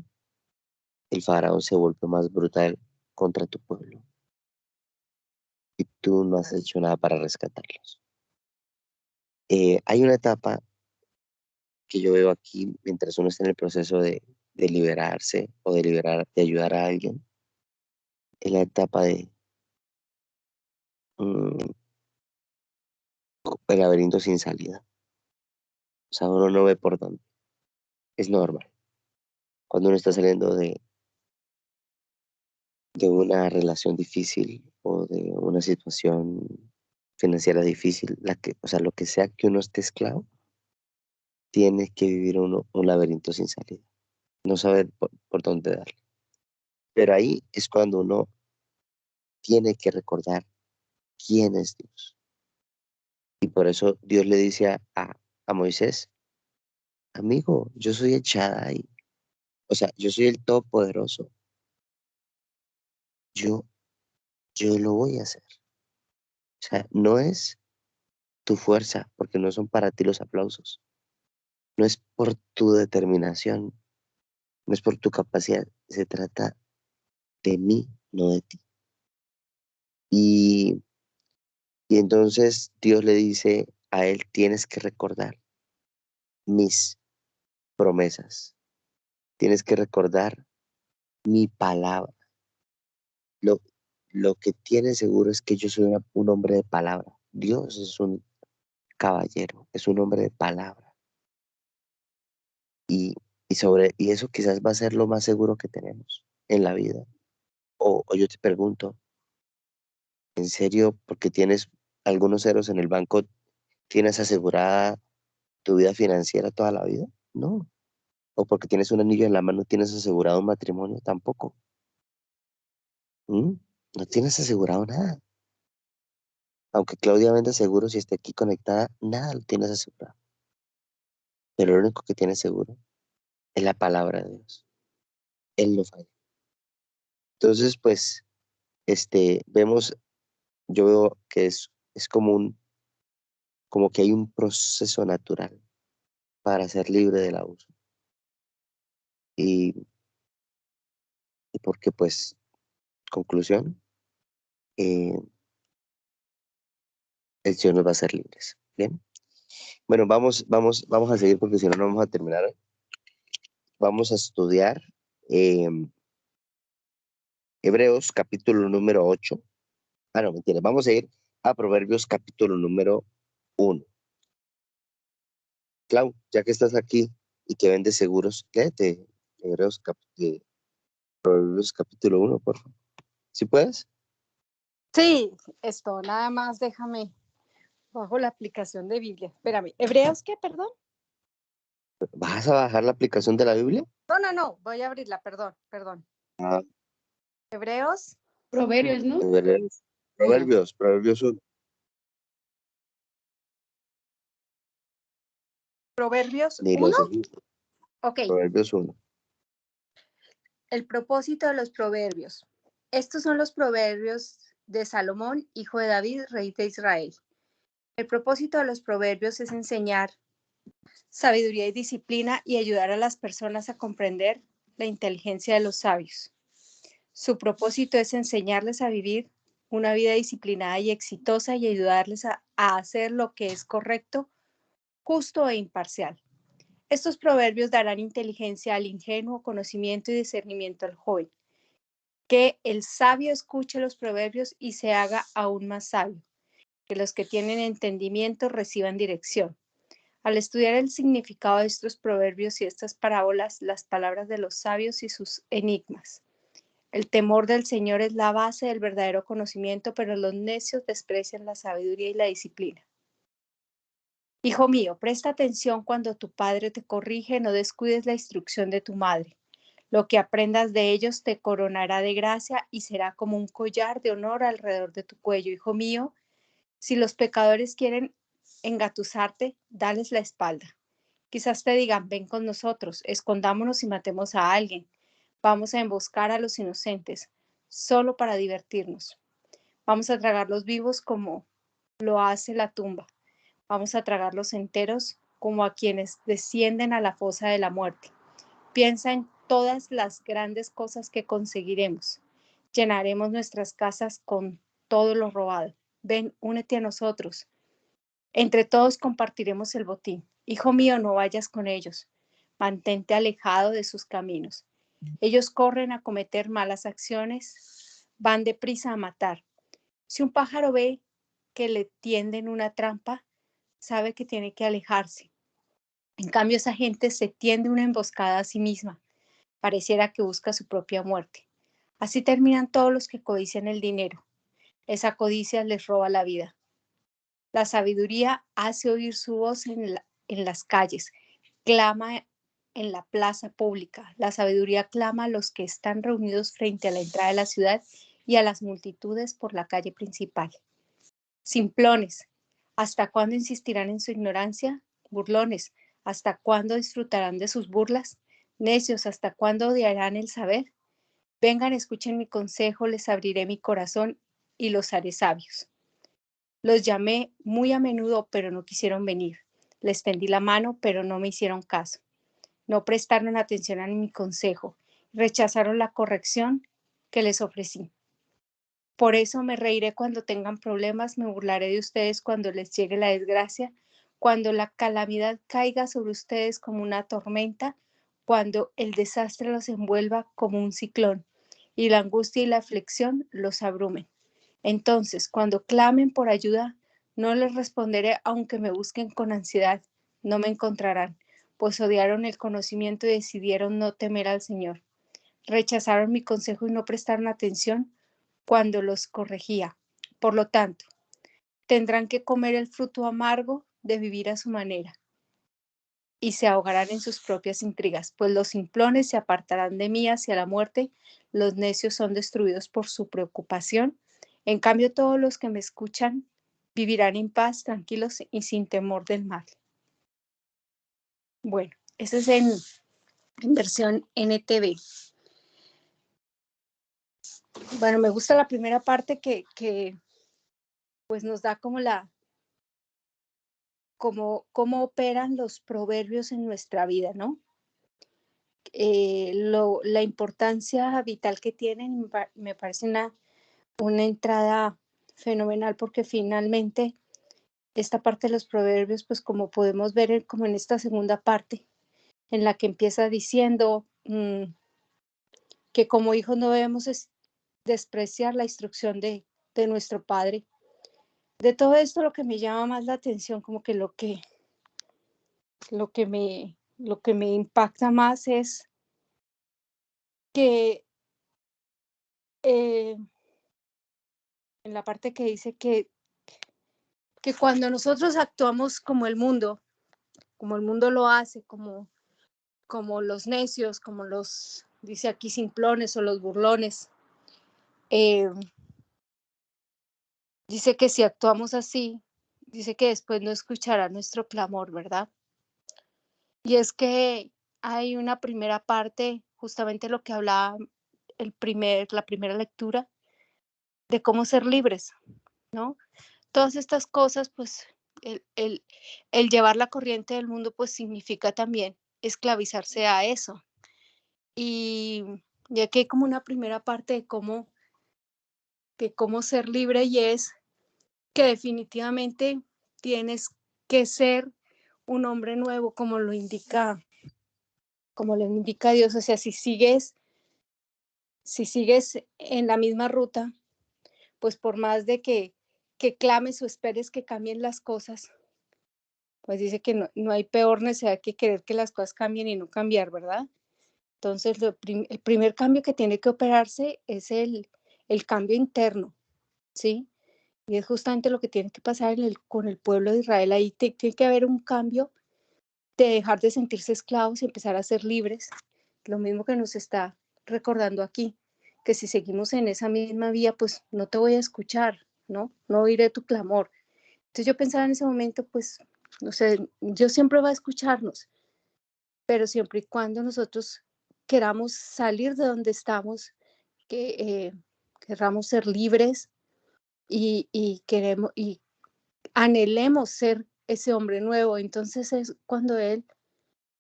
el faraón se volvió más brutal contra tu pueblo y tú no has hecho nada para rescatarlos. Hay una etapa que yo veo aquí mientras uno está en el proceso de liberarse o de liberar, de ayudar a alguien, es la etapa de mm, el laberinto sin salida. O sea, uno no ve por dónde. Es normal. Cuando uno está saliendo de una relación difícil o de una situación financiera difícil, o sea, lo que sea que uno esté esclavo, tiene que vivir uno un laberinto sin salida, no saber por dónde darle. Pero ahí es cuando uno tiene que recordar quién es Dios. Y por eso Dios le dice a Moisés, amigo, yo soy el Shaddai, o sea, yo soy el Todopoderoso, yo, yo lo voy a hacer. O sea, no es tu fuerza, porque no son para ti los aplausos. No es por tu determinación, no es por tu capacidad, se trata de mí, no de ti. Y, y entonces Dios le dice a él, tienes que recordar mis promesas, tienes que recordar mi palabra. Lo, lo que tienes seguro es que yo soy un hombre de palabra. Dios es un caballero, es un hombre de palabra. Y, y eso quizás va a ser lo más seguro que tenemos en la vida. O yo te pregunto, ¿en serio, porque tienes algunos ceros en el banco, tienes asegurada tu vida financiera toda la vida? No. O porque tienes un anillo en la mano, tienes asegurado un matrimonio tampoco. ¿Mm? No tienes asegurado nada. Aunque Claudia venda seguro, si está aquí conectada, nada lo tienes asegurado. Pero lo único que tienes seguro es la palabra de Dios. Él no falla. Entonces, pues, vemos, yo veo que es como que hay un proceso natural para ser libre del abuso. Y porque, pues, conclusión, eh, el Señor nos va a hacer libres. Bien. Bueno, vamos a seguir porque si no, no vamos a terminar hoy. Vamos a estudiar eh, Hebreos capítulo número 8. Ah, no, mentira. Vamos a ir a Proverbios capítulo número 1. Clau, ya que estás aquí y que vendes seguros, léete Proverbios capítulo 1, por favor. ¿Sí puedes? Sí, esto, nada más déjame bajo la aplicación de Biblia. Espérame, ¿Hebreos qué, perdón? ¿Vas a bajar la aplicación de la Biblia? No, voy a abrirla, perdón. Ah, Hebreos. Proverbios, ¿no? Proverbios 1. Proverbios Ni lo 1. sé. Ok, Proverbios 1. el propósito de los proverbios. Estos son los proverbios de Salomón, hijo de David, rey de Israel. El propósito de los proverbios es enseñar sabiduría y disciplina y ayudar a las personas a comprender la inteligencia de los sabios. Su propósito es enseñarles a vivir una vida disciplinada y exitosa y ayudarles a hacer lo que es correcto, justo e imparcial. Estos proverbios darán inteligencia al ingenuo, conocimiento y discernimiento al joven. Que el sabio escuche los proverbios y se haga aún más sabio. Que los que tienen entendimiento reciban dirección. Al estudiar el significado de estos proverbios y estas parábolas, las palabras de los sabios y sus enigmas, El temor del Señor es la base del verdadero conocimiento, pero los necios desprecian la sabiduría y la disciplina. Hijo mío, presta atención cuando tu padre te corrige, no descuides la instrucción de tu madre. Lo que aprendas de ellos te coronará de gracia y será como un collar de honor alrededor de tu cuello. Hijo mío, si los pecadores quieren engatusarte, dales la espalda. Quizás te digan, ven con nosotros, escondámonos y matemos a alguien. Vamos a emboscar a los inocentes, solo para divertirnos. Vamos a tragarlos vivos como lo hace la tumba. Vamos a tragarlos enteros como a quienes descienden a la fosa de la muerte. Piensa en todas las grandes cosas que conseguiremos. Llenaremos nuestras casas con todo lo robado. Ven, únete a nosotros. Entre todos compartiremos el botín. Hijo mío, no vayas con ellos. Mantente alejado de sus caminos. Ellos corren a cometer malas acciones, van deprisa a matar. Si un pájaro ve que le tienden una trampa, sabe que tiene que alejarse. En cambio, esa gente se tiende una emboscada a sí misma. Pareciera que busca su propia muerte. Así terminan todos los que codician el dinero. Esa codicia les roba la vida. La sabiduría hace oír su voz en las calles, clama en la plaza pública. La sabiduría clama a los que están reunidos frente a la entrada de la ciudad y a las multitudes por la calle principal. Simplones, ¿hasta cuándo insistirán en su ignorancia? Burlones, ¿hasta cuándo disfrutarán de sus burlas? Necios, ¿hasta cuándo odiarán el saber? Vengan, escuchen mi consejo, les abriré mi corazón y los haré sabios. Los llamé muy a menudo, pero no quisieron venir. Les tendí la mano, pero no me hicieron caso. No prestaron atención a mi consejo. Rechazaron la corrección que les ofrecí. Por eso me reiré cuando tengan problemas, me burlaré de ustedes cuando les llegue la desgracia, cuando la calamidad caiga sobre ustedes como una tormenta, cuando el desastre los envuelva como un ciclón y la angustia y la aflicción los abrumen. Entonces, cuando clamen por ayuda, no les responderé aunque me busquen con ansiedad, no me encontrarán, pues odiaron el conocimiento y decidieron no temer al Señor. Rechazaron mi consejo y no prestaron atención cuando los corregía. Por lo tanto, tendrán que comer el fruto amargo de vivir a su manera y se ahogarán en sus propias intrigas, pues los simplones se apartarán de mí hacia la muerte, los necios son destruidos por su preocupación. En cambio, todos los que me escuchan vivirán en paz, tranquilos y sin temor del mal. Bueno, eso es en versión NTV. Bueno, me gusta la primera parte que pues nos da como cómo operan los proverbios en nuestra vida, ¿no? La importancia vital que tienen me parece una entrada fenomenal porque finalmente esta parte de los proverbios, pues como podemos ver como en esta segunda parte, en la que empieza diciendo que como hijos no debemos despreciar la instrucción de nuestro Padre. De todo esto lo que me llama más la atención, como que lo que me impacta más es que en la parte que dice que cuando nosotros actuamos como el mundo lo hace, como los necios, como los, dice aquí, simplones o los burlones, dice que si actuamos así, dice que después no escuchará nuestro clamor, ¿verdad? Y es que hay una primera parte, justamente lo que hablaba la primera lectura, de cómo ser libres, ¿no? Todas estas cosas, pues el llevar la corriente del mundo, pues significa también esclavizarse a eso. Y aquí hay como una primera parte de cómo ser libre, y es que definitivamente tienes que ser un hombre nuevo, como lo indica Dios. O sea, si sigues en la misma ruta, pues por más de que clames o esperes que cambien las cosas, pues dice que no hay peor necesidad que querer que las cosas cambien y no cambiar, ¿verdad? Entonces, el primer cambio que tiene que operarse es el cambio interno, ¿sí? Y es justamente lo que tiene que pasar con el pueblo de Israel. Ahí tiene que haber un cambio de dejar de sentirse esclavos y empezar a ser libres. Lo mismo que nos está recordando aquí, que si seguimos en esa misma vía, pues no te voy a escuchar, ¿no? No oiré tu clamor. Entonces yo pensaba en ese momento, pues, no sé, Dios siempre va a escucharnos, pero siempre y cuando nosotros queramos salir de donde estamos, que queramos ser libres y anhelemos ser ese hombre nuevo. Entonces es cuando Él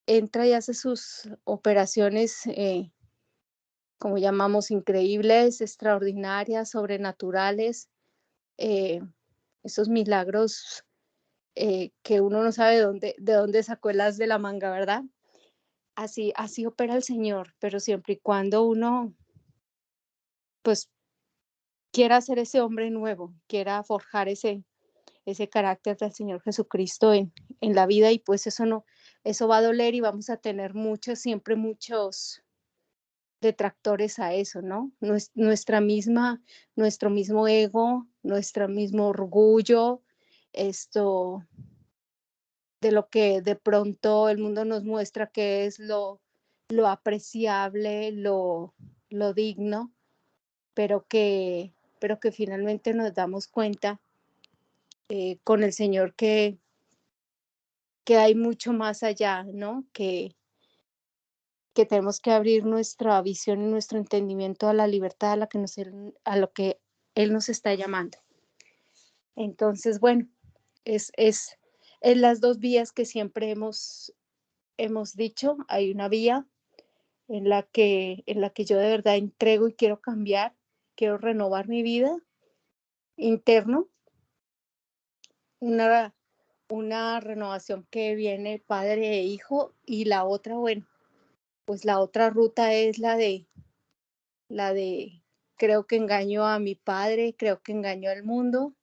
entra y hace sus operaciones, como llamamos, increíbles, extraordinarias, sobrenaturales, esos milagros que uno no sabe de dónde sacó el as de la manga, ¿verdad? Así opera el Señor, pero siempre y cuando uno, pues, quiera ser ese hombre nuevo, quiera forjar ese carácter del Señor Jesucristo en la vida, y pues eso va a doler y vamos a tener siempre muchos detractores a eso, ¿no? Nuestro mismo ego, nuestro mismo orgullo, esto de lo que de pronto el mundo nos muestra que es lo apreciable, lo digno, pero que finalmente nos damos cuenta con el Señor que hay mucho más allá, ¿no? Que tenemos que abrir nuestra visión y nuestro entendimiento a la libertad a lo que Él nos está llamando. Entonces, bueno, es las dos vías que siempre hemos dicho. Hay una vía en la que yo de verdad entrego y quiero cambiar, quiero renovar mi vida interno, una renovación que viene padre e hijo, y la otra, bueno, pues la otra ruta es la de creo que engaño a mi padre, creo que engaño al mundo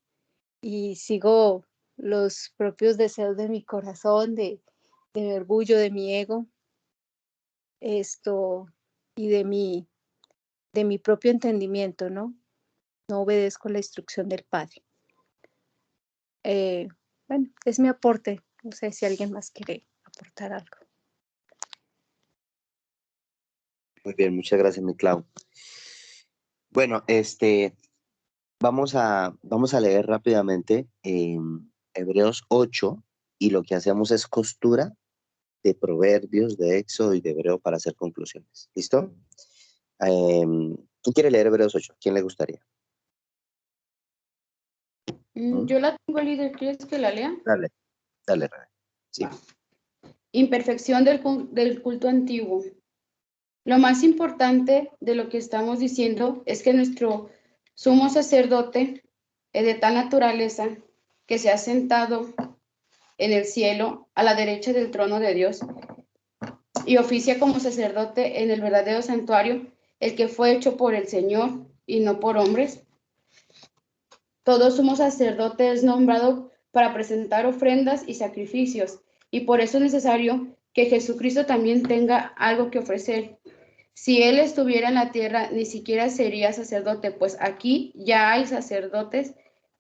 y sigo los propios deseos de mi corazón, de mi orgullo, de mi ego, y de mi propio entendimiento, ¿no? No obedezco la instrucción del Padre. Bueno, es mi aporte. No sé si alguien más quiere aportar algo. Muy bien, muchas gracias, mi Clau. Bueno, vamos a leer rápidamente Hebreos 8, y lo que hacemos es costura de Proverbios, de Éxodo y de Hebreo para hacer conclusiones. ¿Listo? ¿Quién quiere leer Hebreos 8? ¿Quién le gustaría? Yo la tengo, líder. ¿Quieres que la lea? Dale, René. Sí. Imperfección del culto antiguo. Lo más importante de lo que estamos diciendo es que nuestro sumo sacerdote es de tal naturaleza que se ha sentado en el cielo a la derecha del trono de Dios y oficia como sacerdote en el verdadero santuario, el que fue hecho por el Señor y no por hombres. Todo sumo sacerdote es nombrado para presentar ofrendas y sacrificios, y por eso es necesario que Jesucristo también tenga algo que ofrecer. Si Él estuviera en la tierra, ni siquiera sería sacerdote, pues aquí ya hay sacerdotes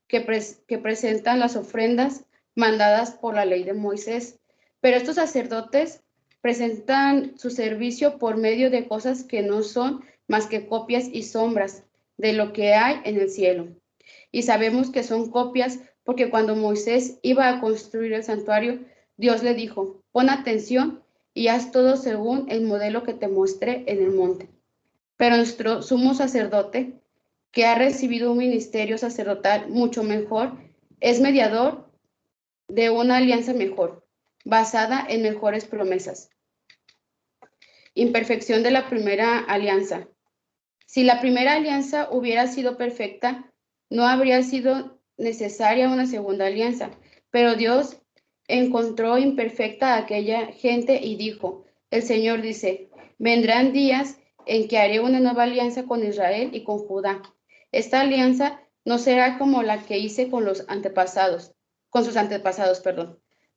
que presentan las ofrendas mandadas por la ley de Moisés. Pero estos sacerdotes presentan su servicio por medio de cosas que no son más que copias y sombras de lo que hay en el cielo. Y sabemos que son copias porque cuando Moisés iba a construir el santuario, Dios le dijo: pon atención y haz todo según el modelo que te mostré en el monte. Pero nuestro sumo sacerdote, que ha recibido un ministerio sacerdotal mucho mejor, es mediador de una alianza mejor, basada en mejores promesas. Imperfección de la primera alianza. Si la primera alianza hubiera sido perfecta, no habría sido necesaria una segunda alianza, pero Dios encontró imperfecta a aquella gente y dijo: el Señor dice, vendrán días en que haré una nueva alianza con Israel y con Judá. Esta alianza no será como la que hice con sus antepasados,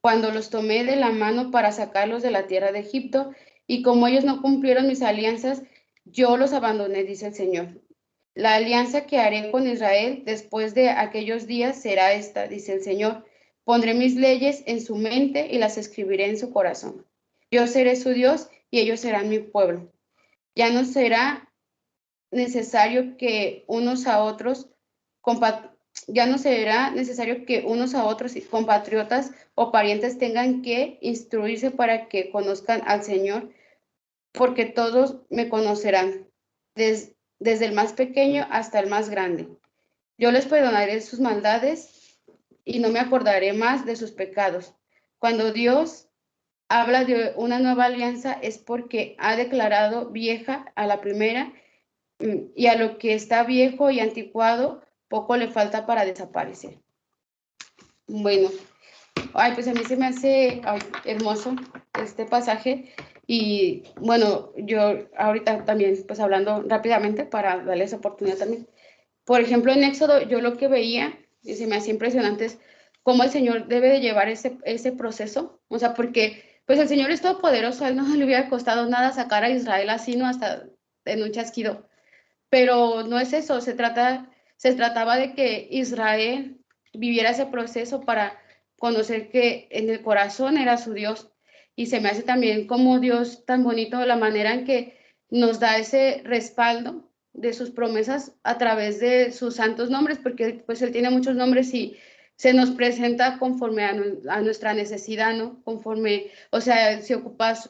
cuando los tomé de la mano para sacarlos de la tierra de Egipto, y como ellos no cumplieron mis alianzas, yo los abandoné, dice el Señor. La alianza que haré con Israel después de aquellos días será esta, dice el Señor. Pondré mis leyes en su mente y las escribiré en su corazón. Yo seré su Dios y ellos serán mi pueblo. Ya no será necesario que unos a otros compatriotas o parientes tengan que instruirse para que conozcan al Señor, porque todos me conocerán, desde el más pequeño hasta el más grande. Yo les perdonaré sus maldades y no me acordaré más de sus pecados. Cuando Dios habla de una nueva alianza es porque ha declarado vieja a la primera, y a lo que está viejo y anticuado poco le falta para desaparecer. Bueno, pues a mí se me hace hermoso este pasaje. Y bueno, yo ahorita también, pues hablando rápidamente para darles oportunidad también. Por ejemplo, en Éxodo, yo lo que veía, y se me hacía impresionante, es cómo el Señor debe de llevar ese proceso. O sea, porque pues el Señor es todopoderoso, a él no le hubiera costado nada sacar a Israel así, ¿no? Hasta en un chasquido. Pero no es eso, se trataba de que Israel viviera ese proceso para conocer que en el corazón era su Dios. Y se me hace también como Dios tan bonito la manera en que nos da ese respaldo de sus promesas a través de sus santos nombres, porque pues Él tiene muchos nombres y se nos presenta conforme a nuestra necesidad, ¿no? Conforme, o sea, si ocupas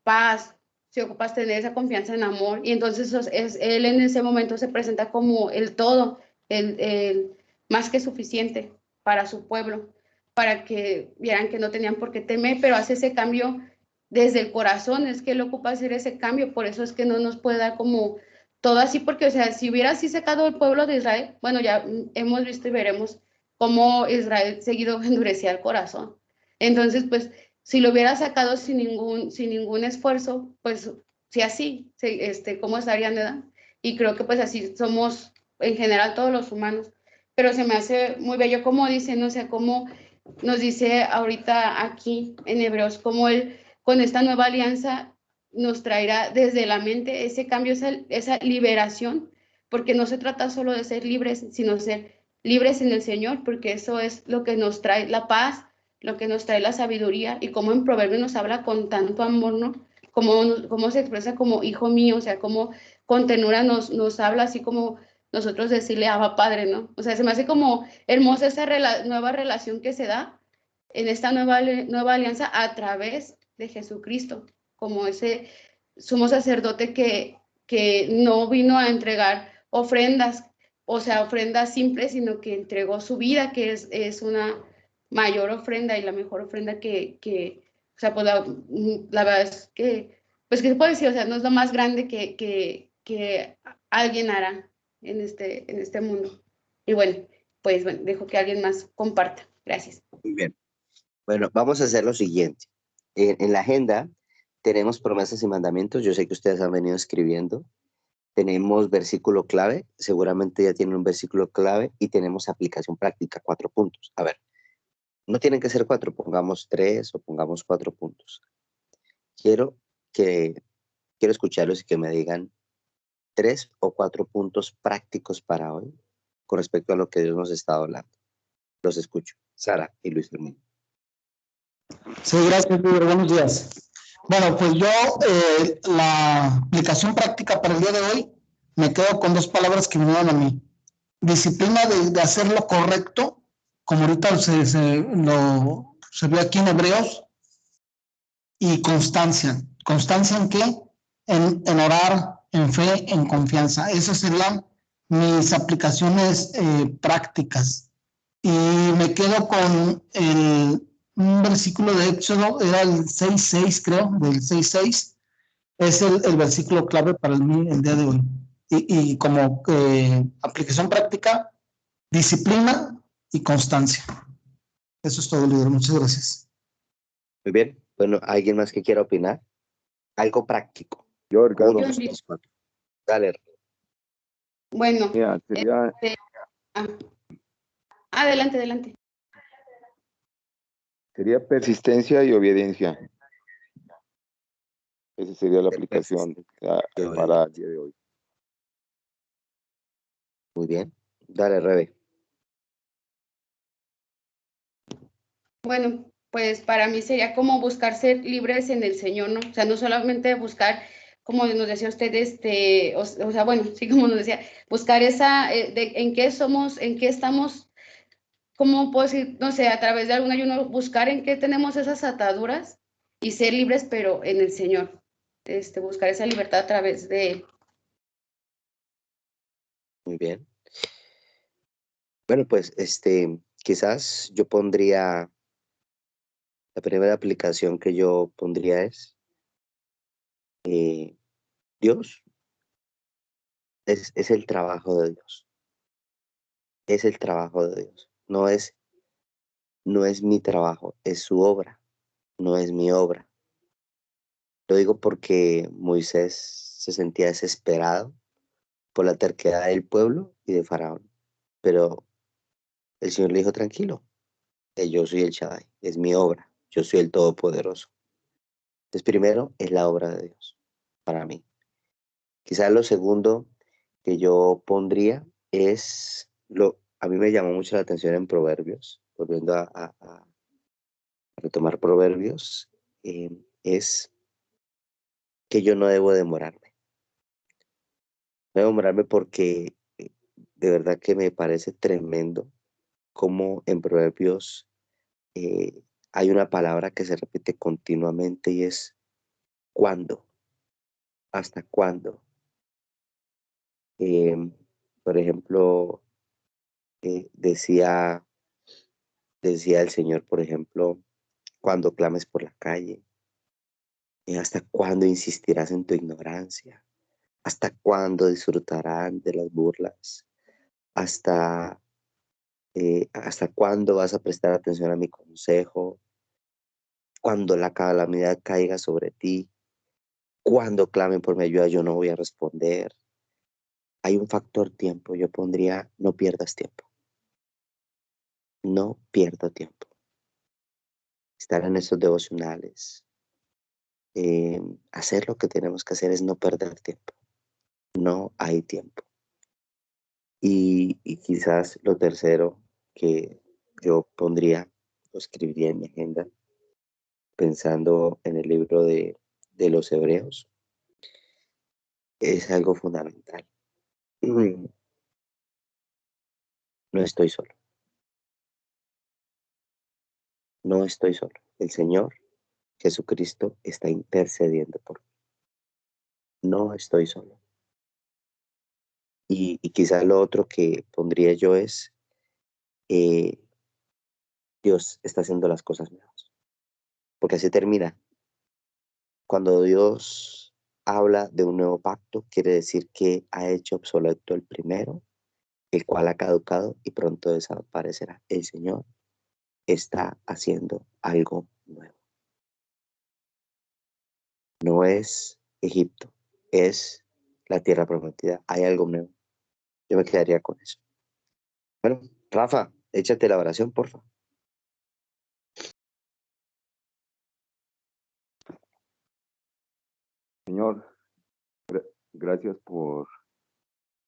paz, si ocupas tener esa confianza en amor, y entonces Él en ese momento se presenta como el todo, el más que suficiente para su pueblo, para que vieran que no tenían por qué temer, pero hace ese cambio desde el corazón, es que Él ocupa hacer ese cambio, por eso es que no nos puede dar como todo así, porque, o sea, si hubiera así sacado el pueblo de Israel, bueno, ya hemos visto y veremos cómo Israel seguido endurecía el corazón. Entonces, pues, si lo hubiera sacado sin ningún esfuerzo, pues, si así, ¿cómo estarían de edad? Y creo que pues así somos en general todos los humanos. Pero se me hace muy bello como dicen, o sea, como nos dice ahorita aquí en Hebreos, como Él con esta nueva alianza nos traerá desde la mente ese cambio, esa liberación, porque no se trata solo de ser libres, sino ser libres en el Señor, porque eso es lo que nos trae la paz, lo que nos trae la sabiduría, y como en Proverbios nos habla con tanto amor, ¿no? Como se expresa como hijo mío, o sea, como con tenura nos habla así como nosotros decirle Abba Padre, ¿no? O sea, se me hace como hermosa esa nueva relación que se da en esta nueva alianza a través de Jesucristo, como ese sumo sacerdote que no vino a entregar ofrendas, o sea, ofrendas simples, sino que entregó su vida, que es una mayor ofrenda y la mejor ofrenda o sea, pues la verdad es que, pues, ¿qué se puede decir? O sea, no es lo más grande que alguien hará en este mundo. Y bueno, pues bueno, dejo que alguien más comparta. Gracias. Muy bien. Bueno, vamos a hacer lo siguiente. En la agenda tenemos promesas y mandamientos. Yo sé que ustedes han venido escribiendo. Tenemos versículo clave. Seguramente ya tienen un versículo clave. Y tenemos aplicación práctica, 4 puntos. A ver, no tienen que ser 4. Pongamos 3 o pongamos 4 puntos. Quiero escucharlos y que me digan 3 o 4 puntos prácticos para hoy con respecto a lo que Dios nos está hablando. Los escucho. Sara y Luis Fermín. Sí, gracias, Pedro. Buenos días. Bueno, pues yo, la aplicación práctica para el día de hoy, me quedo con 2 palabras que vinieron a mí. Disciplina de hacer lo correcto, como ahorita se ve aquí en Hebreos, y constancia. ¿Constancia en qué? En orar, en fe, en confianza. Esas serían mis aplicaciones prácticas. Y me quedo con un versículo de Éxodo, era el 6.6, creo, del 6.6. Es el versículo clave para mí el día de hoy. Y como aplicación práctica, disciplina y constancia. Eso es todo, líder. Muchas gracias. Muy bien. Bueno, ¿alguien más que quiera opinar? Algo práctico. Yo, Ricardo. 1, 2, 3, 4. Dale. Bueno. Sería Adelante. Sería persistencia y obediencia. Esa sería la Perfecto. aplicación Yo para el día de hoy. Muy bien. Dale, Rebe. Bueno, pues para mí sería como buscar ser libres en el Señor, ¿no? O sea, no solamente buscar, como nos decía usted, o sea, bueno, sí, como nos decía, buscar esa, en qué somos, en qué estamos, cómo puedo decir, no sé, a través de algún ayuno, buscar en qué tenemos esas ataduras y ser libres, pero en el Señor. Buscar esa libertad a través de Él. Muy bien. Bueno, pues quizás yo pondría, la primera aplicación que yo pondría es Dios es el trabajo de Dios. Es el trabajo de Dios. No es mi trabajo, es su obra, no es mi obra. Lo digo porque Moisés se sentía desesperado por la terquedad del pueblo y de Faraón. Pero el Señor le dijo, tranquilo, que yo soy el Shaddai, es mi obra, yo soy el Todopoderoso. Entonces, primero es la obra de Dios para mí. Quizás lo segundo que yo pondría es, a mí me llamó mucho la atención en Proverbios, volviendo a retomar Proverbios, es que yo no debo demorarme. No debo demorarme porque de verdad que me parece tremendo como en Proverbios eh, hay una palabra que se repite continuamente y es ¿cuándo? ¿Hasta cuándo? Em, por ejemplo, decía el Señor, por ejemplo, cuando clames por la calle, ¿hasta cuándo insistirás en tu ignorancia? ¿Hasta cuándo disfrutarán de las burlas? ¿Hasta, hasta cuándo vas a prestar atención a mi consejo? Cuando la calamidad caiga sobre ti, cuando clamen por mi ayuda, yo no voy a responder. Hay un factor tiempo, yo pondría, no pierdas tiempo. No pierdo tiempo. Estar en esos devocionales, hacer lo que tenemos que hacer es no perder tiempo. No hay tiempo. Y quizás lo tercero que yo pondría o escribiría en mi agenda, pensando en el libro de los Hebreos, es algo fundamental. No estoy solo. No estoy solo. El Señor Jesucristo está intercediendo por mí. No estoy solo. Y quizás lo otro que pondría yo es, eh, Dios está haciendo las cosas nuevas. Porque así termina. Cuando Dios habla de un nuevo pacto, quiere decir que ha hecho obsoleto el primero, el cual ha caducado y pronto desaparecerá. El Señor está haciendo algo nuevo. No es Egipto, es la tierra prometida. Hay algo nuevo. Yo me quedaría con eso. Bueno, Rafa, échate la oración, porfa. Señor, gracias por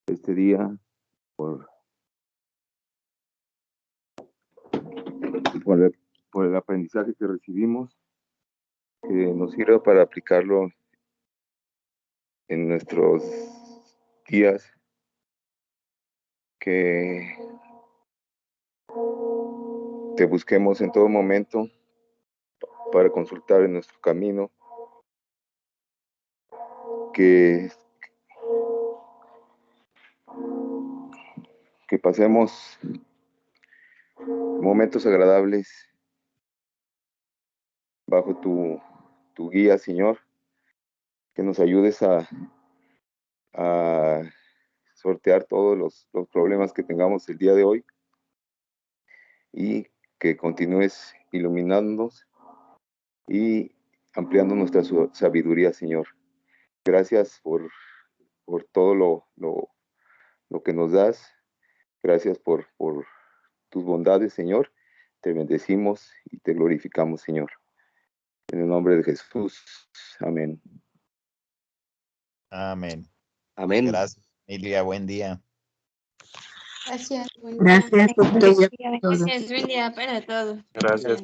este día, por, por el aprendizaje que recibimos, que nos sirva para aplicarlo en nuestros días, que te busquemos en todo momento para consultar en nuestro camino, que pasemos momentos agradables bajo tu guía, Señor, que nos ayudes a sortear todos los problemas que tengamos el día de hoy y que continúes iluminándonos y ampliando nuestra sabiduría, Señor. Gracias por todo lo que nos das. Gracias por tus bondades, Señor. Te bendecimos y te glorificamos, Señor. En el nombre de Jesús. Amén. Amén. Amén. Gracias, familia. Buen día. Gracias. Buen día. Gracias, doctor. Gracias, buen día para todos. Gracias.